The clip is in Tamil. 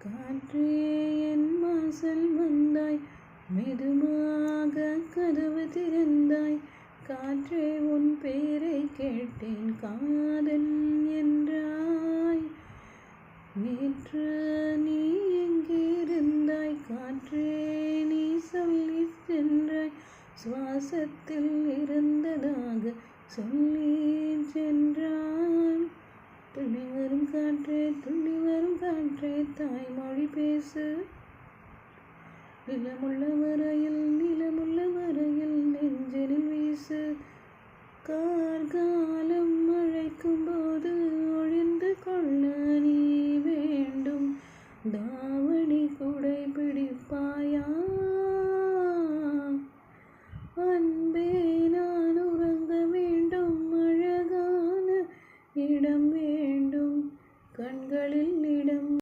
காற்றே என் வாசல் வந்தாய், மெதுவாக கதவு திறந்தாய். காற்றே உன் பேரை கேட்டேன், காதல் என்றாய். நேற்று நீ எங்கிருந்தாய், காற்றே நீ சொல்லி சென்றாய். சுவாசத்தில் இருந்ததாக சொல்லி சென்றாய். துள்ளி வரும் காற்றே, துள்ளி வரும் காற்றே, தாய்மொழி பேசு. நிலமுள்ள வரையில், நிலமுள்ள வரையில் நெஞ்சினில் வீசு. கார்காலம் அழைக்கும் போது ஒழிந்து கொள்ள நீ